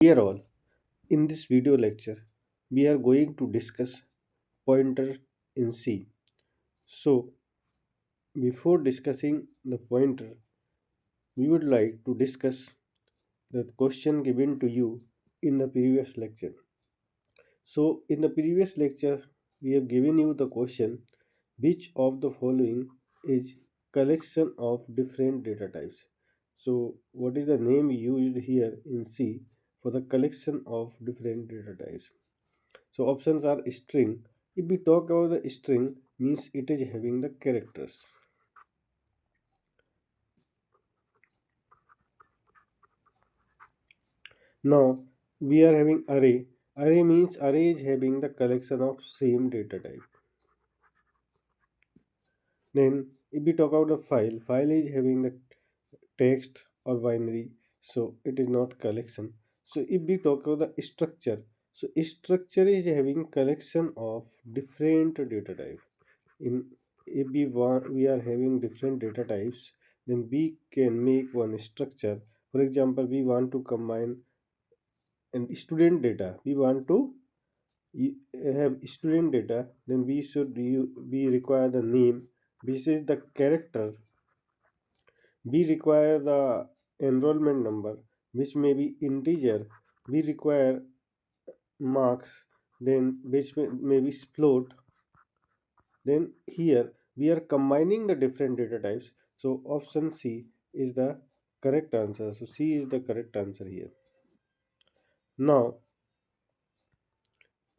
Dear all, in this video lecture, we are going to discuss pointer in C. So, before discussing the pointer, we would like to discuss the question given to you in the previous lecture. So, in the previous lecture, we have given you the question which of the following is collection of different data types. So, what is the name used here in C for the collection of different data types? So options are string. If we talk about the string, means it is having the characters. Now we are having array. Array means array is having the collection of same data type. Then if we talk about the file is having the text or binary, so it is not collection. So if we talk about the structure, so structure is having collection of different data type. In if we are having different data types, then we can make one structure. For example, we want to combine and student data. We want to have student data, then we require the name, which is the character. We require the enrollment number, which may be integer. We require marks, then which may be float. Then here we are combining the different data types. So option C is the correct answer. So C is the correct answer here. Now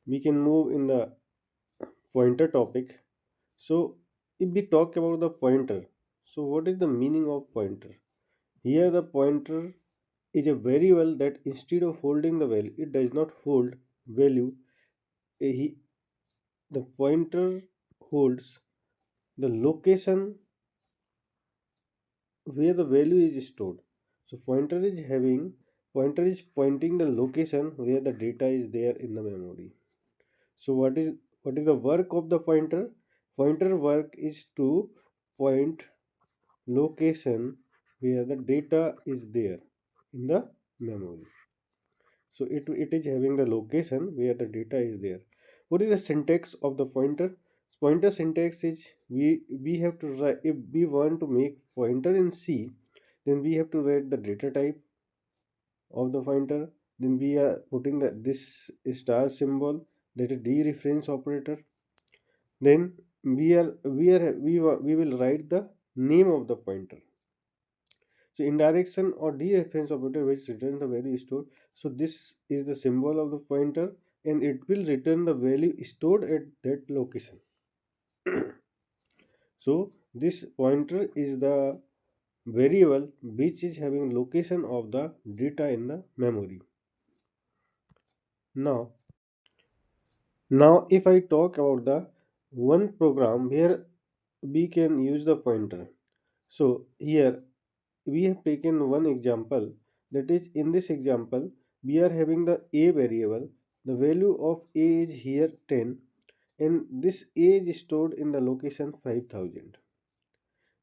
we can move in the pointer topic. So if we talk about the pointer, so what is the meaning of pointer? Here the pointer is a variable that instead of holding the value, it does not hold value. The pointer holds the location where the value is stored. So pointer is pointing the location where the data is there in the memory. So what is the work of the pointer? Pointer work is to point location where the data is there in the memory. So it is having the location where the data is there. What is the syntax of the pointer? Pointer syntax is we have to write. If we want to make pointer in C, then we have to write the data type of the pointer. Then we are putting this star symbol, that is dereference operator. Then we will write the name of the pointer. So indirection or dereference operator which returns the value stored. So this is the symbol of the pointer, and it will return the value stored at that location. So this pointer is the variable which is having location of the data in the memory. Now, now if I talk about the one program where we can use the pointer. So here we have taken one example, that is in this example we are having the a variable. The value of a is here 10, and this a is stored in the location 5000.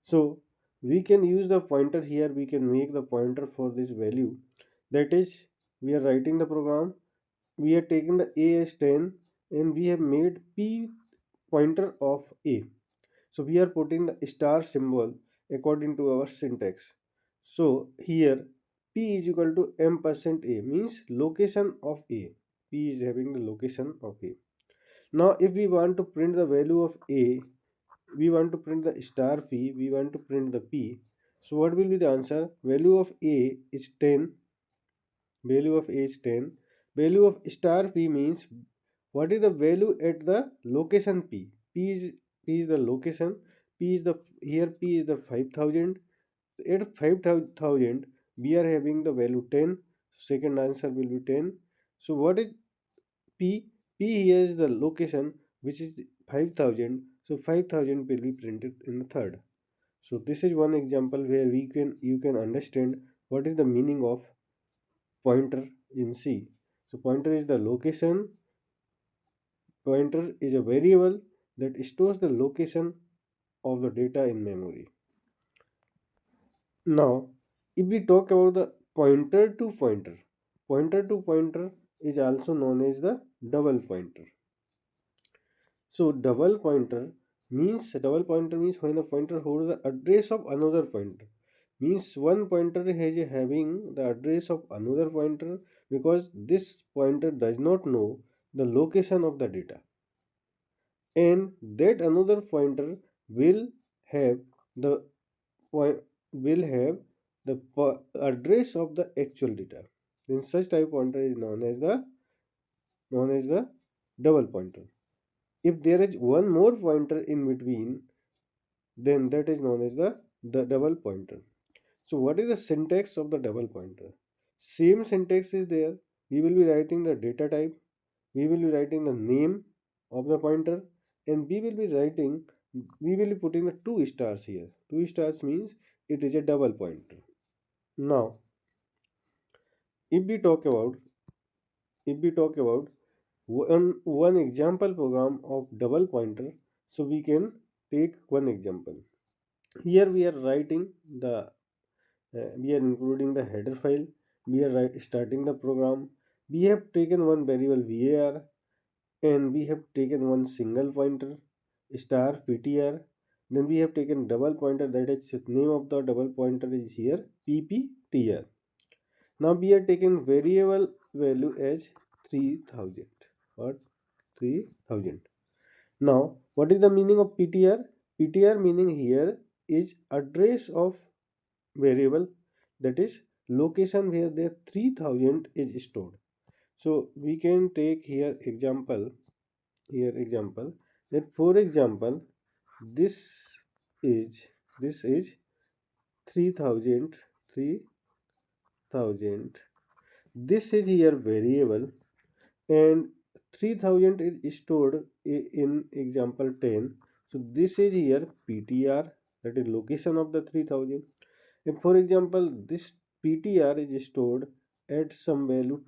So we can use the pointer here. We can make the pointer for this value, that is we are writing the program. We are taking the a as 10, and we have made p pointer of a. So we are putting the star symbol according to our syntax. So here p is equal to m percent a, means location of a. P is having the location of a. Now if we want to print the value of a, we want to print the star p, we want to print the p. So what will be the answer? Value of a is 10. Value of a is 10. Value of star p means what is the value at the location p? P is the location. P is the here p is the 5000. At 5000 we are having the value 10. Second answer will be 10. So what is p? P here is the location which is 5000. So 5000 will be printed in the third. So this is one example where you can understand what is the meaning of pointer in C. So pointer is the location. Pointer is a variable that stores the location of the data in memory. Now, if we talk about the pointer to pointer. pointer to pointer is also known as the double pointer. So double pointer means when a pointer holds the address of another pointer. Means one pointer has having the address of another pointer because this pointer does not know the location of the data, and that another pointer will have the point will have the address of the actual data. Then such type pointer is known as the double pointer. If there is one more pointer in between, then that is known as the double pointer. So what is the syntax of the double pointer? Same syntax is there. We will be writing the data type, we will be writing the name of the pointer, and we will be putting the two stars here. Two stars means it is a double pointer. Now, if we talk about if we talk about one example program of double pointer, so we can take one example. Here we are writing the we are including the header file, we are starting the program, we have taken one variable var, and we have taken one single pointer star ptr. Then we have taken double pointer, that is name of the double pointer is here pptr. Now we are taking variable value as 3000 or 3000. Now, what is the meaning of PTR? PTR meaning here is address of variable, that is location where the 3000 is stored. So we can take here example that for example this is this is 3000 3000. This is here variable, and 3000 is stored in example 10. So this is here ptr, that is location of the 3000. And for example this ptr is stored at some value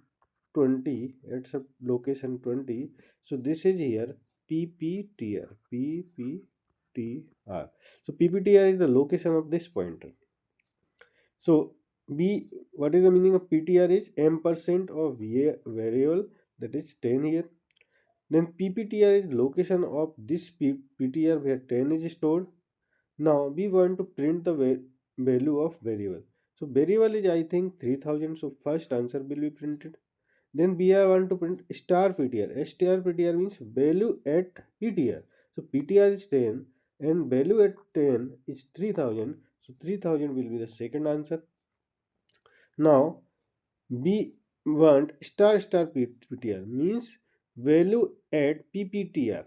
20, at some location 20. So this is here pptr. So pptr is the location of this pointer. So b what is the meaning of ptr is ampersand of variable, that is 10 here. Then pptr is location of this ptr where 10 is stored. Now we want to print the value of variable. So variable is I think 3000, so first answer will be printed. Then we are want to print star ptr. Star ptr means value at ptr. So ptr is 10 and value at 10 is 3000, so 3000 will be the second answer. Now we want star star ptr means value at pptr.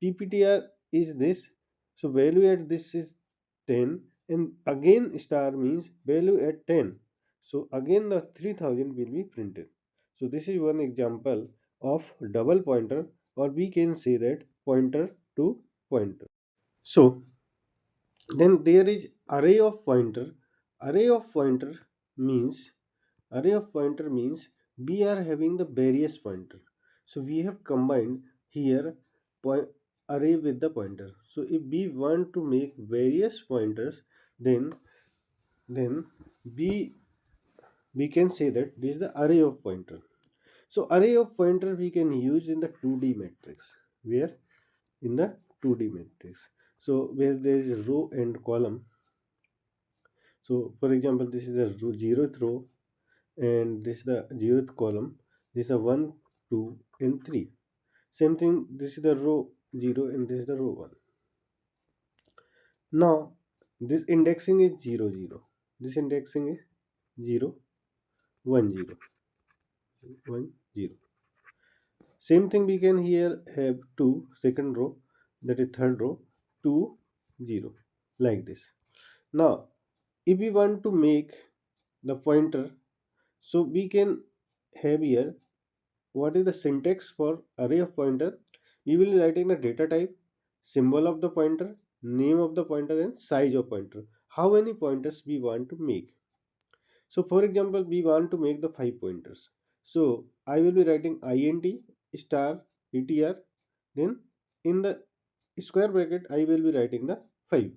pptr is this, so value at this is 10, and again star means value at 10. So again the 3000 will be printed. So this is one example of double pointer, or we can say that pointer to pointer. So then there is array of pointer. Array of pointer means Array of pointer means we are having the various pointer. So we have combined here array with the pointer. So if we want to make various pointers, then then we we can say that this is the array of pointer. So array of pointer we can use in the 2D matrix. Where in the 2D matrix. So where there is row and column. So for example, this is the zeroth row, and this is the zeroth column. This is a 1, 2 and 3. Same thing, this is the row 0 and this is the row 1. Now this indexing is 0 0. This indexing is 0 1 0 1 0. Same thing we can here have 2 second row, that is third row 2 0, like this. Now if we want to make the pointer, so we can have here what is the syntax for array of pointer. We will be writing the data type, symbol of the pointer, name of the pointer, and size of pointer. How many pointers we want to make. So for example we want to make the 5 pointers. So I will be writing int star ptr, then in the square bracket I will be writing the 5.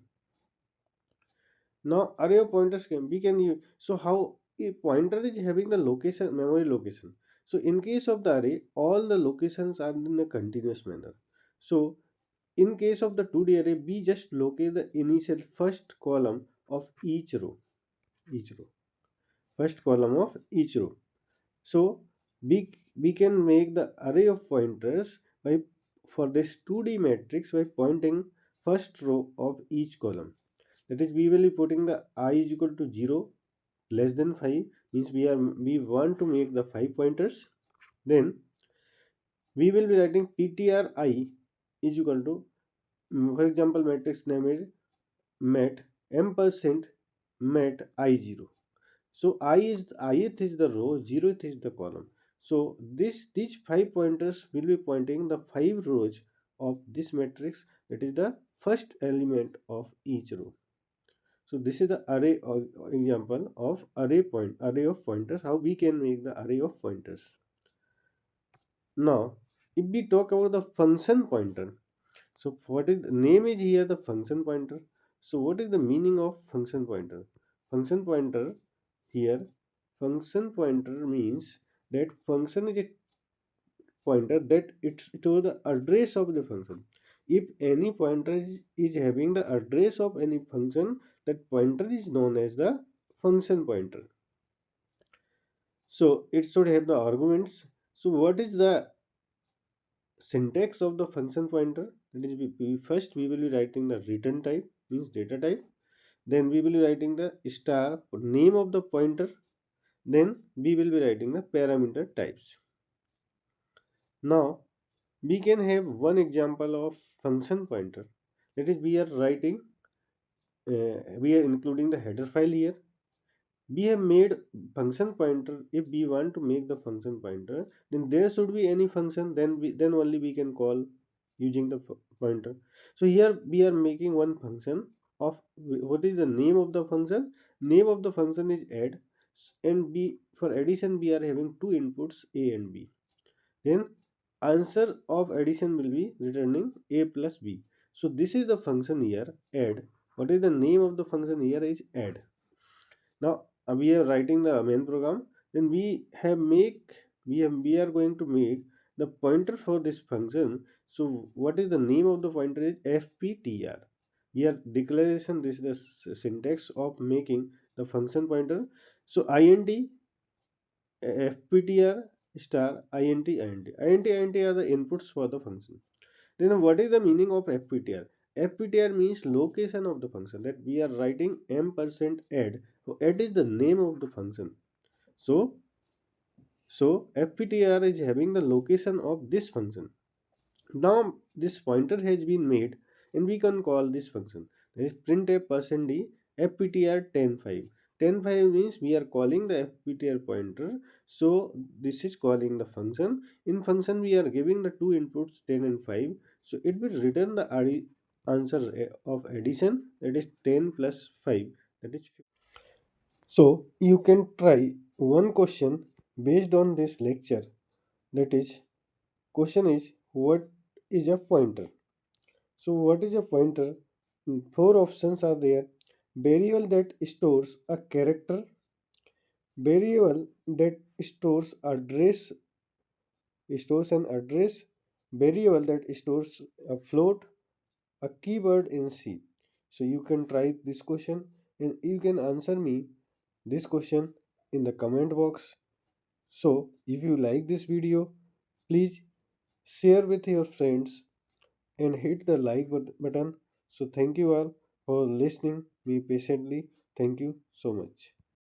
Now array of pointers can we can use. So how pointer is having the location, memory location. So in case of the array, all the locations are in a continuous manner. So in case of the 2D array, we just locate the initial first column of each row. Each row. First column of each row. So we can make the array of pointers by for this 2D matrix by pointing first row of each column. That is, we will be putting the I is equal to 0 less than 5, means we want to make the 5 pointers. Then we will be writing ptr I is equal to, for example, matrix name is mat m% mat I0. So I is ith is the row, 0th is the column. So these 5 pointers will be pointing the 5 rows of this matrix, that is the first element of each row. So this is the array of example of array of pointers, how we can make the array of pointers. Now if we talk about the function pointer, so what is the name is here, the function pointer. So what is the meaning of function pointer? Function pointer here, function pointer means that function is a pointer that it stores the address of the function. If any pointer is having the address of any function, that pointer is known as the function pointer. So it should have the arguments. So what is the syntax of the function pointer? That is, first we will be writing the return type, means data type. Then we will be writing the star name of the pointer. Then we will be writing the parameter types. Now we can have one example of function pointer. That is, we are writing, we are including the header file here. We have made function pointer. If we want to make the function pointer, then there should be any function, then only we can call using the pointer. So here we are making one function of, what is the name of the function? Name of the function is add, and b for addition we are having two inputs a and b. Then answer of addition will be returning a plus b. So this is the function here, add. What is the name of the function here is add. Now we are writing the main program. Then we are going to make the pointer for this function. So what is the name of the pointer is fptr. We are declaration, this is the syntax of making the function pointer. So int fptr star int are the inputs for the function. Then what is the meaning of fptr? Fptr means location of the function, that we are writing m% add. So add is the name of the function. So fptr is having the location of this function. Now this pointer has been made, and we can call this function. That is printf %d fptr 105. 105 means we are calling the fptr pointer. So this is calling the function. In function we are giving the two inputs 10 and 5. So it will return the answer of addition, that is 10 plus 5, that is 50. So you can try one question based on this lecture. That is, question is, what is a pointer? So what is a pointer? Four options are there. Variable that stores a character, variable that stores an address, variable that stores a float, a keyword in C. So you can try this question, and you can answer me this question in the comment box. So if you like this video, please share with your friends and hit the like button. So thank you all for listening me patiently. Thank you so much.